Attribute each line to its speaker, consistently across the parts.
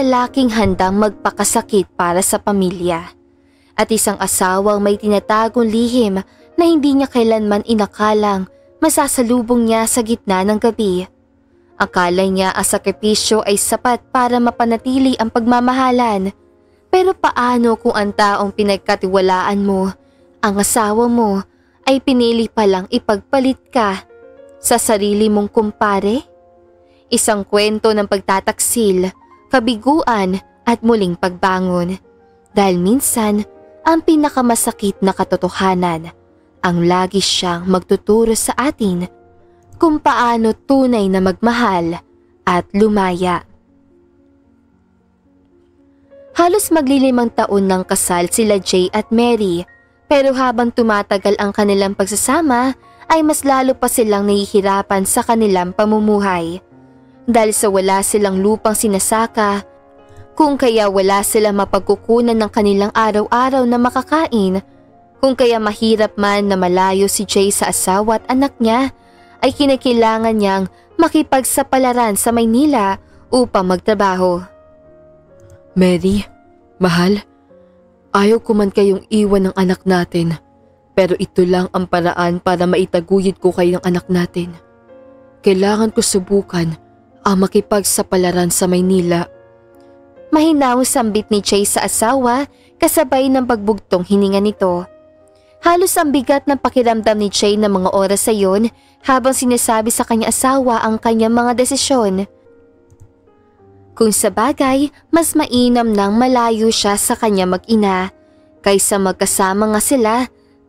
Speaker 1: lalaking handang magpakasakit para sa pamilya. At isang asawang may tinatagong lihim na hindi niya kailanman inakalang masasalubong niya sa gitna ng gabi. Akala niya ang sakripisyo ay sapat para mapanatili ang pagmamahalan. Pero paano kung ang taong pinagkatiwalaan mo, ang asawa mo, ay pinili palang ipagpalit ka sa sarili mong kumpare? Isang kwento ng pagtataksil, kabiguan at muling pagbangon. Dahil minsan, ang pinakamasakit na katotohanan ang lagi siyang magtuturo sa atin kung paano tunay na magmahal at lumaya. Halos maglilimang taon ng kasal sila Jay at Mary, pero habang tumatagal ang kanilang pagsasama ay mas lalo pa silang nahihirapan sa kanilang pamumuhay. Dahil sa wala silang lupang sinasaka, kung kaya wala silang mapagkukunan ng kanilang araw-araw na makakain, kung kaya mahirap man na malayo si Jay sa asawa at anak niya, ay kinakailangan niyang makipagsapalaran sa Maynila upang magtrabaho.
Speaker 2: Mary, mahal, ayaw ko man kayong iwan ng anak natin, pero ito lang ang paraan para maitaguyod ko kayong anak natin. Kailangan ko subukan ang makipagsapalaran sa Maynila.
Speaker 1: Mahinaw sambit ni Jay sa asawa kasabay ng pagbugtong hininga nito. Halos ang bigat ng pakiramdam ni Jay ng mga oras sa iyon habang sinasabi sa kanyang asawa ang kanyang mga desisyon. Kung sa bagay, mas mainam nang malayo siya sa kanyang mag-ina kaysa magkasama nga sila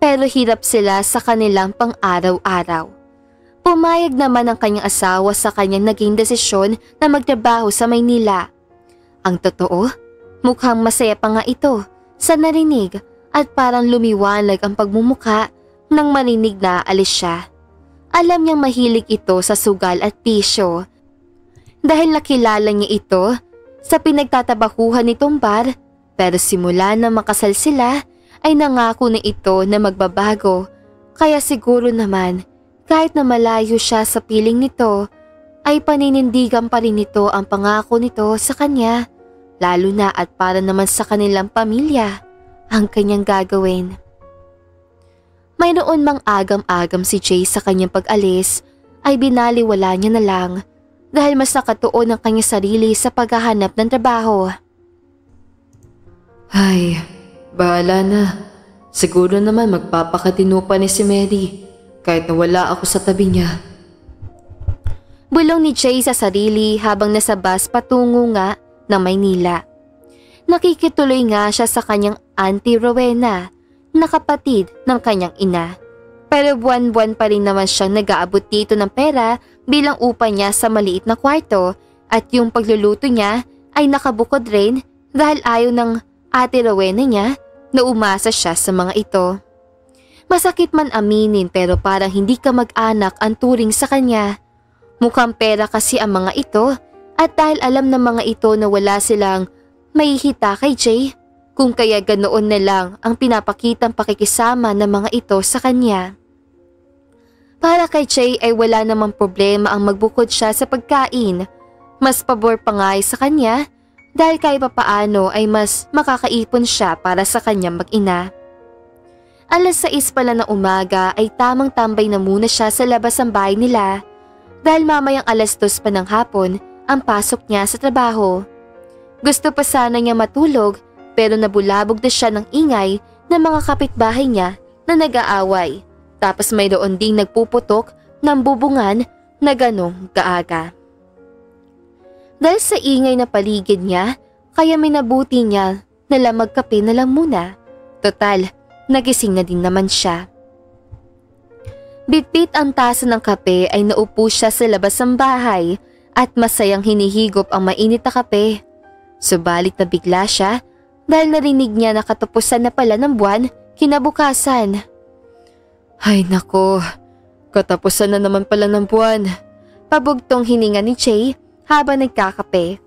Speaker 1: pero hirap sila sa kanilang pang-araw-araw. Pumayag naman ang kanyang asawa sa kanyang naging desisyon na magtrabaho sa Maynila. Ang totoo, mukhang masaya pa nga ito sa narinig at parang lumiwanag ang pagmumuka nang marinig na alis siya. Alam niyang mahilig ito sa sugal at pisyo. Dahil nakilala niya ito sa pinagtatabakuhan nitong bar, pero simula na makasal sila ay nangako na ito na magbabago. Kaya siguro naman kahit na malayo siya sa piling nito, ay paninindigan pa rin nito ang pangako nito sa kanya, lalo na at para naman sa kanilang pamilya ang kanyang gagawin. Mayroon mang agam-agam si Jay sa kanyang pag-alis ay binaliwala niya na lang dahil mas nakatuon ang kanyang sarili sa paghahanap ng trabaho.
Speaker 2: Ay, bahala na. Siguro naman magpapakatino pa ni si Mary kahit na wala ako sa tabi niya.
Speaker 1: Bulong ni Jay sa sarili habang nasa bus patungo nga ng Maynila. Nakikituloy nga siya sa kanyang Auntie Rowena na kapatid ng kanyang ina. Pero buwan-buwan pa rin naman siyang nag-aabot dito ng pera bilang upa niya sa maliit na kwarto at yung pagluluto niya ay nakabukod rin dahil ayaw ng Ate Rowena niya na umasa siya sa mga ito. Masakit man aminin pero parang hindi ka mag-anak ang turing sa kanya. Mukhang pera kasi ang mga ito at dahil alam ng mga ito na wala silang mahihita kay Jay, kung kaya ganoon na lang ang pinapakitang pakikisama ng mga ito sa kanya. Para kay Jay ay wala namang problema ang magbukod siya sa pagkain. Mas pabor pa nga sa kanya dahil kahit papaano ay mas makakaipon siya para sa kanyang mag-ina. Alas 6 pala ng umaga ay tamang tambay na muna siya sa labas ng bahay nila dahil mamayang alas 2 pa ng hapon ang pasok niya sa trabaho. Gusto pa sana niya matulog pero nabulabog na siya ng ingay ng mga kapitbahay niya na nag-aaway tapos mayroon ding nagpuputok ng bubungan na ganong kaaga. Dahil sa ingay na paligid niya kaya minabuti niya na lang magkape na lang muna. Total, nagising na din naman siya. Bitbit ang tasa ng kape ay naupo siya sa labas ng bahay at masayang hinihigop ang mainit na kape. Subalit nabigla siya dahil narinig niya na katapusan na pala ng buwan kinabukasan.
Speaker 2: Ay nako, katapusan na naman pala ng buwan.
Speaker 1: Pabugtong hininga ni Jay habang nagkakape.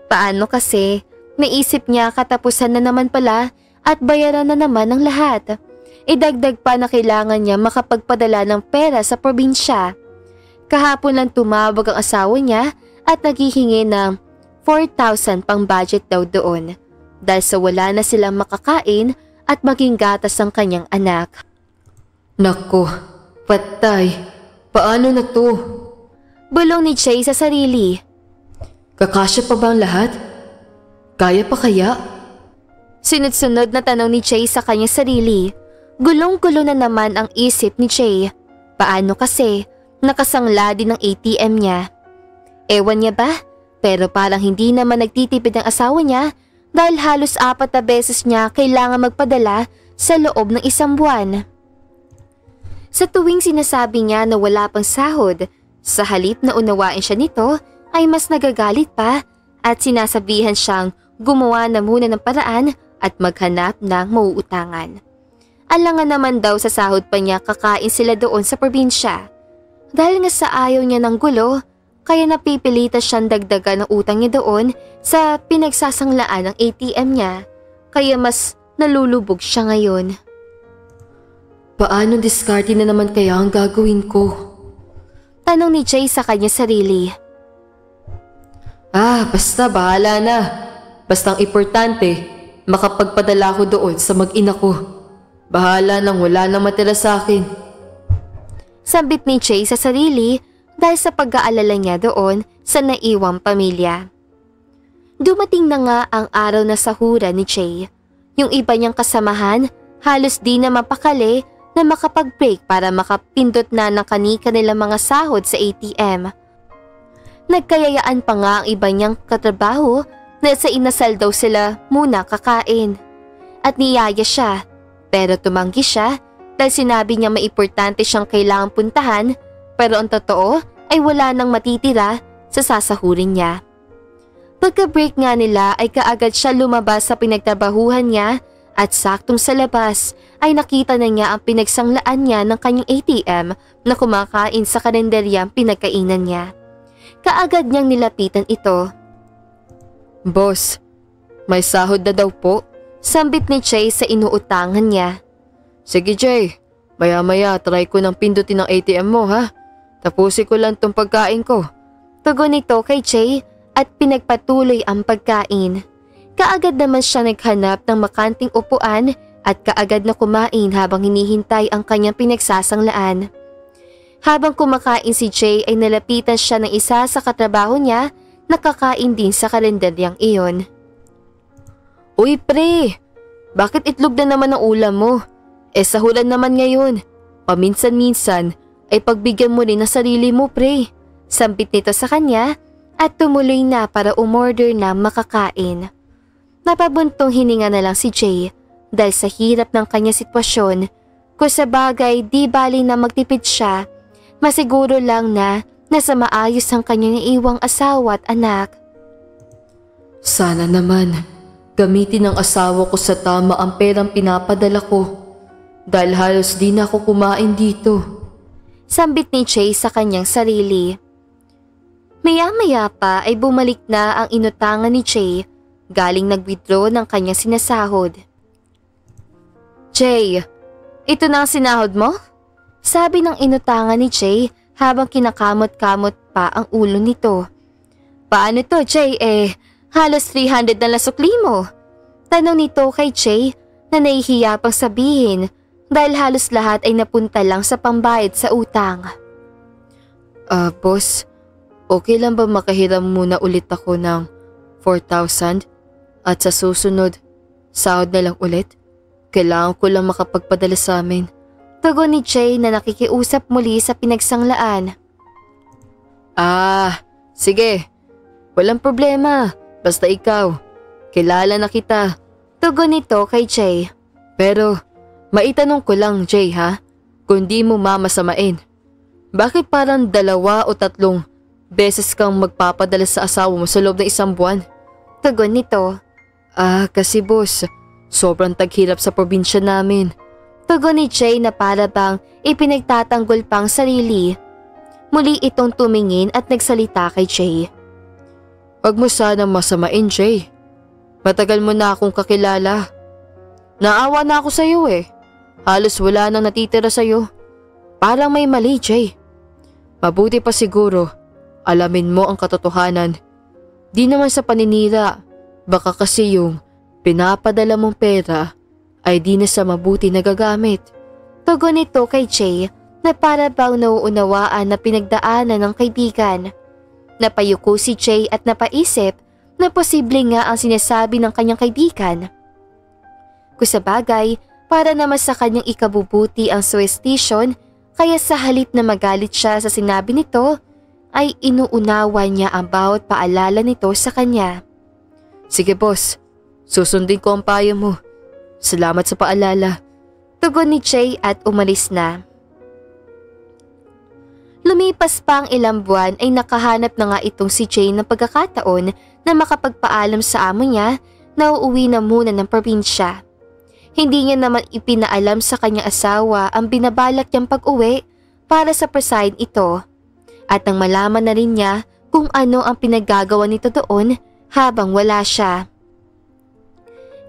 Speaker 1: Paano kasi, naisip niya katapusan na naman pala at bayaran na naman ang lahat. Idagdag pa na kailangan niya makapagpadala ng pera sa probinsya. Kahapon lang tumawag ang asawa niya at naghihingi ng 4,000 pang budget daw doon dahil sa wala na silang makakain at maging gatas ang kanyang anak.
Speaker 2: Nako, patay. Paano na to?
Speaker 1: Bulong ni Jay sa sarili.
Speaker 2: Kakasya pa ba ang lahat? Kaya pa kaya?
Speaker 1: Sunod-sunod na tanong ni Jay sa kanyang sarili. Gulong-gulo na naman ang isip ni Jay. Paano kasi nakasangla din ng ATM niya? Ewan niya ba? Pero parang hindi naman nagtitipid ang asawa niya dahil halos 4 na beses niya kailangan magpadala sa loob ng 1 buwan. Sa tuwing sinasabi niya na wala pang sahod, sa halip na unawain siya nito ay mas nagagalit pa at sinasabihan siyang gumawa na muna ng paraan at maghanap ng mauutangan. Alangan naman daw sa sahod pa niya kakain sila doon sa probinsya. Dahil nga sa ayaw niya ng gulo, kaya napipilitan siyang dagdagan ng utang niya doon sa pinagsasanglaan ng ATM niya. Kaya mas nalulubog siya ngayon.
Speaker 2: Paano diskarte na naman kaya ang gagawin ko?
Speaker 1: Tanong ni Jay sa kanya sarili.
Speaker 2: Basta bahala na. Bastang importante, makapagpadala ko doon sa mag-ina ko. Bahala nang wala nang matira sa akin.
Speaker 1: Sambit ni Jay sa sarili dahil sa pag-aalala niya doon sa naiwang pamilya. Dumating na nga ang araw na sahuran ni Jay. Yung iba niyang kasamahan halos di na mapakali na makapag-break para makapindot na ng kani-kanilang mga sahod sa ATM. Nagkayayaan pa nga ang iba niyang katrabaho na sa inasal daw sila muna kakain. At niyaya siya. Pero tumanggi siya dahil sinabi niya may importante siyang kailangang puntahan pero ang totoo ay wala nang matitira sa sasahurin niya. Pagka-break nga nila ay kaagad siya lumabas sa pinagtrabahuhan niya at saktong sa labas ay nakita na niya ang pinagsanglaan niya ng kanyang ATM na kumakain sa kalendaryang pinagkainan niya. Kaagad niyang nilapitan ito.
Speaker 2: Boss, may sahod na daw po.
Speaker 1: Sambit ni Jay sa inuutangan niya.
Speaker 2: Sige Jay, maya-maya try ko ng pindutin ng ATM mo ha. Tapusin ko lang tong pagkain ko.
Speaker 1: Tugon nito kay Jay at pinagpatuloy ang pagkain. Kaagad naman siya naghanap ng makanting upuan at kaagad na kumain habang hinihintay ang kanyang pinagsasanglaan. Habang kumakain si Jay ay nalapitan siya ng isa sa katrabaho niya na kakain din sa kalendaryang iyon.
Speaker 2: Uy pre, bakit itlog na naman ang ulam mo? Sahuran naman ngayon. Paminsan-minsan ay pagbigyan mo rin ang sarili mo pre.
Speaker 1: Sambit nito sa kanya at tumuloy na para umorder na makakain. Napabuntong hininga na lang si Jay dahil sa hirap ng kanya sitwasyon. Kung sa bagay di bali na magtipid siya, masiguro lang na nasa maayos ang kanyang iwang asawa at anak.
Speaker 2: Sana naman. Gamitin ng asawa ko sa tama ang perang pinapadala ko dahil halos di na ako kumain dito.
Speaker 1: Sambit ni Jay sa kanyang sarili. Maya-maya pa ay bumalik na ang inutangan ni Jay galing nag-withdraw ng kanyang sinasahod. Jay, ito na ang sinahod mo? Sabi ng inutangan ni Jay habang kinakamot-kamot pa ang ulo nito. Paano to Jay halos 300 na lasukli mo? Tanong nito kay Jay na nahihiya pang sabihin dahil halos lahat ay napunta lang sa pambayad sa utang.
Speaker 2: Boss, okay lang ba makahiram muna ulit ako ng 4,000 at sa susunod, sahod na lang ulit? Kailangan ko lang makapagpadala sa amin.
Speaker 1: Tugon ni Jay na nakikiusap muli sa pinagsanglaan.
Speaker 2: Sige. Walang problema. Basta ikaw, kilala na kita.
Speaker 1: Tugon nito kay Jay.
Speaker 2: Pero, maitanong ko lang Jay ha, kung di mo mamasamain. Bakit parang 2 o 3 beses kang magpapadala sa asawa mo sa loob ng 1 buwan?
Speaker 1: Tugon nito.
Speaker 2: Kasi boss, sobrang taghirap sa probinsya namin.
Speaker 1: Tugon ni Jay na para bang ipinagtatanggol pang sarili. Muli itong tumingin at nagsalita kay Jay.
Speaker 2: Wag mo sanang masamain, Jay. Matagal mo na akong kakilala. Naawa na ako sa'yo Halos wala nang natitira sa'yo. Parang may mali, Jay. Mabuti pa siguro, alamin mo ang katotohanan. Di naman sa paninira. Baka kasi yung pinapadala mong pera ay di na sa mabuti nagagamit.
Speaker 1: Tugon nito kay Jay na para bang nauunawaan na pinagdaanan ng kaibigan. Napayuko si Jay at napaisip na posible nga ang sinasabi ng kanyang kaibigan. Kung sa bagay, para naman sa kanyang ikabubuti ang superstition, kaya sa halip na magalit siya sa sinabi nito, ay inuunawa niya ang bawat paalala nito sa kanya.
Speaker 2: Sige boss, susundin ko ang payo mo. Salamat sa paalala.
Speaker 1: Tugon ni Jay at umalis na. Lumipas pa ang ilang buwan ay nakahanap na nga itong si Jay ng pagkakataon na makapagpaalam sa amo niya na uuwi na muna ng probinsya. Hindi niya naman ipinaalam sa kanyang asawa ang binabalak niyang pag-uwi para sa preside ito. At nang malaman na rin niya kung ano ang pinaggagawa nito doon habang wala siya.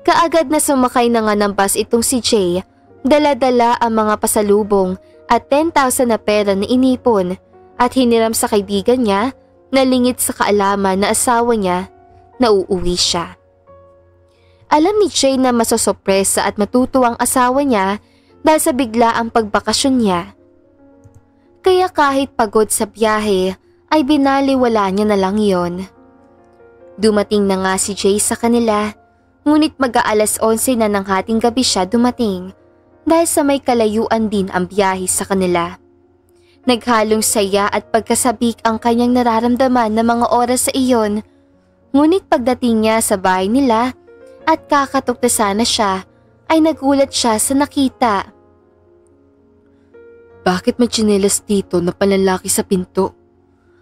Speaker 1: Kaagad na sumakay na nga ng bus itong si Jay, dala-dala ang mga pasalubong at 10,000 na pera na inipon at hiniram sa kaibigan niya na lingid sa kaalaman na asawa niya na uuwi siya. Alam ni Jay na masosopresa at matutuwang asawa niya dahil sa biglaang pagbakasyon niya. Kaya kahit pagod sa biyahe ay binaliwala niya na lang yon. Dumating na nga si Jay sa kanila, ngunit mag-aalas 11 na ng hating gabi siya dumating dahil sa may kalayuan din ang biyahe sa kanila. Naghalong saya at pagkasabik ang kanyang nararamdaman na mga oras sa iyon, ngunit pagdating niya sa bahay nila at kakatok na sana siya, ay nagulat siya sa nakita.
Speaker 2: Bakit may tsinelas dito na panlalaki sa pinto?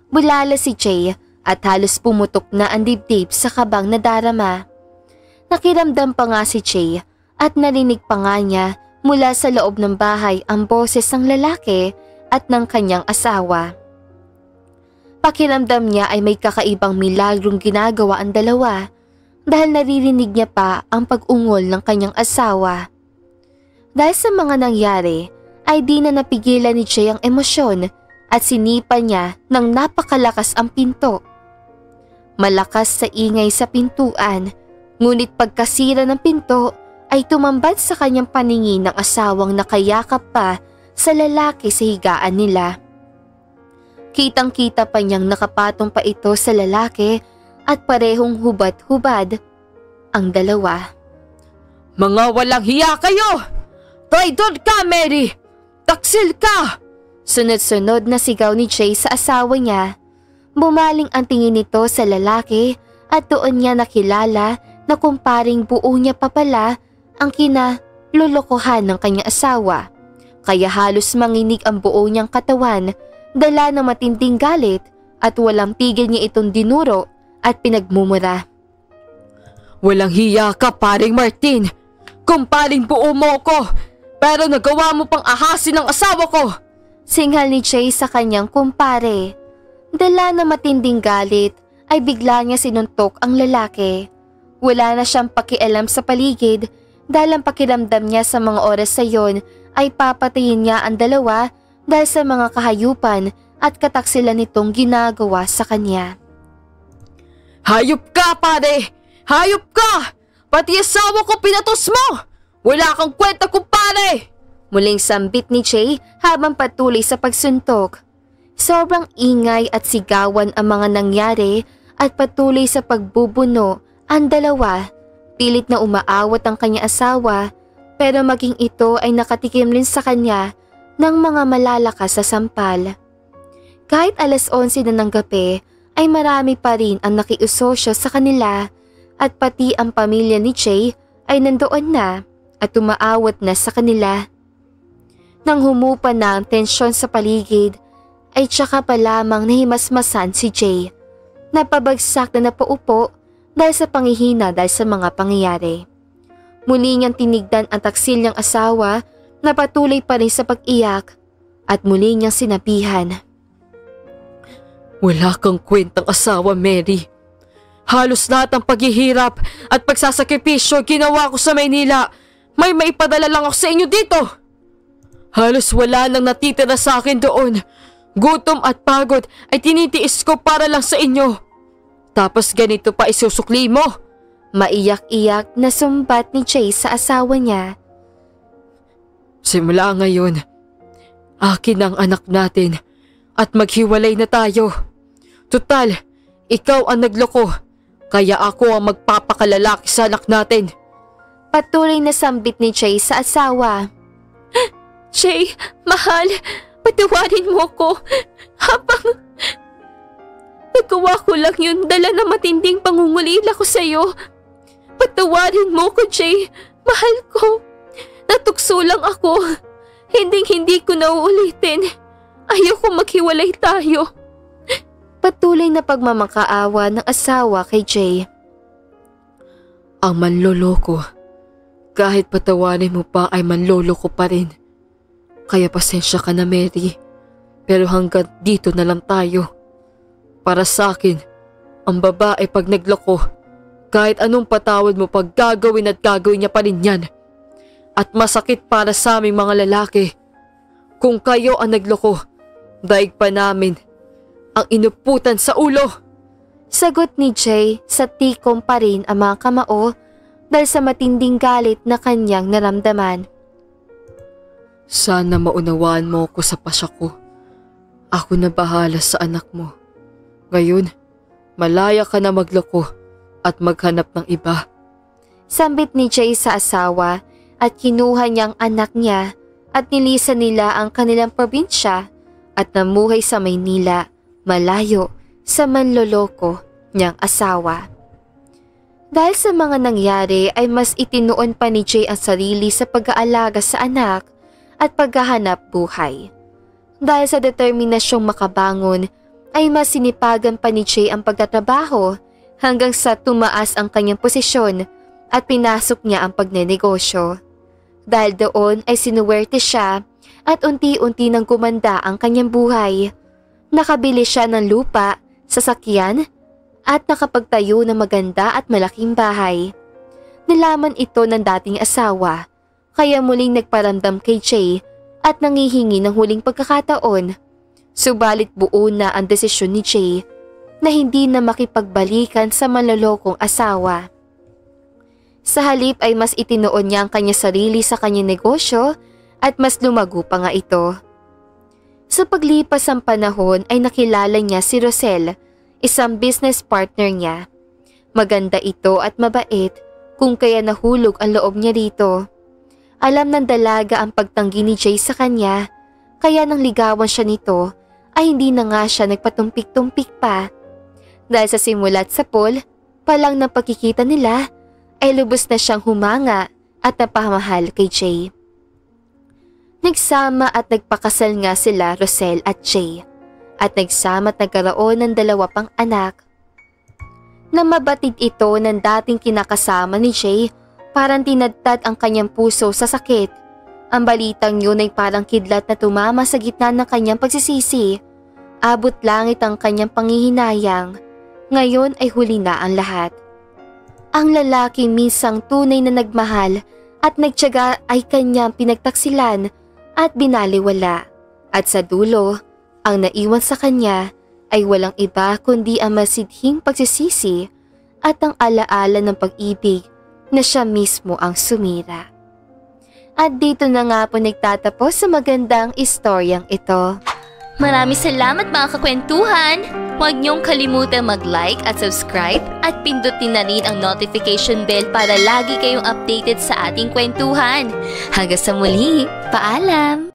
Speaker 1: Bulala si Jay at halos pumutok na ang dibdib sa kabang nadarama. Nakiramdam pa nga si Jay at narinig pa nga niya mula sa loob ng bahay ang boses ng lalaki at ng kanyang asawa. Pakiramdam niya ay may kakaibang milagrong ginagawa ang dalawa dahil naririnig niya pa ang pag-ungol ng kanyang asawa. Dahil sa mga nangyari ay di na napigilan ni Jay ang emosyon at sinipa niya ng napakalakas ang pinto. Malakas sa ingay sa pintuan, ngunit pagkasira ng pinto ay tumambad sa kanyang paningin ng asawang nakayakap pa sa lalaki sa higaan nila. Kitang-kita pa niyang nakapatong pa ito sa lalaki at parehong hubad-hubad ang dalawa.
Speaker 2: Mga walang hiya kayo! Traidor ka, Mary! Taksil ka!
Speaker 1: Sunod-sunod na sigaw ni Jay sa asawa niya. Bumaling ang tingin nito sa lalaki at doon niya nakilala na kumparing buo niya pa pala ang kinalulukohan ng kanyang asawa. Kaya halos manginig ang buo niyang katawan, dala ng matinding galit at walang tigil niya itong dinuro at pinagmumura.
Speaker 2: Walang hiya ka, paring Martin! Kumparing buo mo ko, pero nagawa mo pang ahasin ang asawa ko!
Speaker 1: Singhal ni Jay sa kanyang kumpare. Dala ng matinding galit ay bigla niya sinuntok ang lalaki. Wala na siyang pakialam sa paligid dahil ang pakiramdam niya sa mga oras sa yon ay papatayin niya ang dalawa dahil sa mga kahayupan at kataksilan nitong ginagawa sa kanya.
Speaker 2: Hayop ka, pare! Hayop ka! Pati asawa ko pinatos mo! Wala kang kwenta, kumpare!
Speaker 1: Muling sambit ni Jay habang patuloy sa pagsuntok. Sobrang ingay at sigawan ang mga nangyari at patuloy sa pagbubuno ang dalawa. Pilit na umaawat ang kanyang asawa pero maging ito ay nakatikim rin sa kanya ng mga malalakas sa sampal. Kahit alas 11 na ng gabi ay marami pa rin ang nakiusosyo sa kanila at pati ang pamilya ni Jay ay nandoon na at umaawat na sa kanila. Nang humupa na ang tensyon sa paligid, ay tsaka pa lamang nahimasmasan si Jay. Napabagsak na napaupo dahil sa panghihina dahil sa mga pangyayari. Muli niyang tinigdan ang taksil niyang asawa na patuloy pa rin sa pag-iyak at muli niyang sinabihan.
Speaker 2: Wala kang kwentang asawa, Mary. Halos lahat ng paghihirap at pagsasakripisyo ginawa ko sa Maynila. May maipadala lang ako sa inyo dito. Halos wala nang natitira sa akin doon. Gutom at pagod ay tinitiis ko para lang sa inyo. Tapos ganito pa isusukli mo.
Speaker 1: Maiyak-iyak na sumbat ni Jay sa asawa niya.
Speaker 2: Simula ngayon, akin ang anak natin at maghiwalay na tayo. Tutal, ikaw ang nagloko, kaya ako ang magpapakalalaki sa anak natin.
Speaker 1: Patuloy na sambit ni Jay sa asawa. Jay, mahal, patawarin mo ko. Habang nagawa ko lang yun, dala na matinding pangungulila ko sa'yo. Patawarin mo ko, Jay. Mahal ko. Natukso lang ako. Hindi ko na uulitin. Ayoko maghiwalay tayo. Patuloy na pagmamakaawa ng asawa kay Jay.
Speaker 2: Ang manloloko. Kahit patawarin mo pa ay manloloko pa rin. Kaya pasensya ka na, Mary. Pero hanggang dito na lang tayo. Para sa akin, ang babae pag nagloko, kahit anong patawad mo pag gagawin at gagawin niya pa rin yan. At masakit para sa aming mga lalaki. Kung kayo ang nagloko, daig pa namin ang inuputan sa ulo.
Speaker 1: Sagot ni Jay sa tikom pa rin ang mga kamao dahil sa matinding galit na kanyang naramdaman.
Speaker 2: Sana maunawaan mo ko sa pasya ko. Ako na bahala sa anak mo. Ngayon, malaya ka na magloko at maghanap ng iba.
Speaker 1: Sambit ni Jay sa asawa at kinuha niyang anak niya at nilisan nila ang kanilang probinsya at namuhay sa Maynila, malayo sa manloloko niyang asawa. Dahil sa mga nangyari ay mas itinuon pa ni Jay ang sarili sa pag-aalaga sa anak at paghahanap buhay. Dahil sa determinasyong makabangon ay mas sinipagan pa ni Jay ang pagtatrabaho hanggang sa tumaas ang kanyang posisyon at pinasok niya ang pagnenegosyo. Dahil doon ay sinuwerte siya at unti-unti nang gumanda ang kanyang buhay. Nakabili siya ng lupa, sasakyan at nakapagtayo ng maganda at malaking bahay. Nalaman ito ng dating asawa kaya muling nagparamdam kay Jay at nangihingi ng huling pagkakataon. Subalit buo na ang desisyon ni Jay na hindi na makipagbalikan sa manlolokong asawa. Sa halip ay mas itinuon niya ang kanyang sarili sa kanyang negosyo at mas lumago pa nga ito. Sa paglipas ng panahon ay nakilala niya si Rosel, isang business partner niya. Maganda ito at mabait kung kaya nahulog ang loob niya rito. Alam ng dalaga ang pagtanggi ni Jay sa kanya, kaya nang ligawan siya nito ay hindi na nga siya nagpatumpik-tumpik pa. Dahil sa simula't sapol, palang ng pagkikita nila, ay lubos na siyang humanga at napamahal kay Jay. Nagsama at nagpakasal nga sila Rosel at Jay, at nagsama at nagkaroon ng 2 pang anak. Nang mabatid ito ng dating kinakasama ni Jay, parang tinadtad ang kanyang puso sa sakit. Ang balitang yun ay parang kidlat na tumama sa gitna ng kanyang pagsisisi. Abot langit ang kanyang panghihinayang. Ngayon ay huli na ang lahat. Ang lalaki minsang tunay na nagmahal at nagtiyaga ay kanyang pinagtaksilan at binaliwala. At sa dulo, ang naiwan sa kanya ay walang iba kundi ang masidhing pagsisisi at ang alaala ng pag-ibig na siya mismo ang sumira. At dito na nga po nagtatapos sa magandang istoryang ito. Maraming salamat mga kakwentuhan! Huwag niyong kalimutan mag-like at subscribe at pindutin na rin ang notification bell para lagi kayong updated sa ating kwentuhan. Hanggang sa muli, paalam!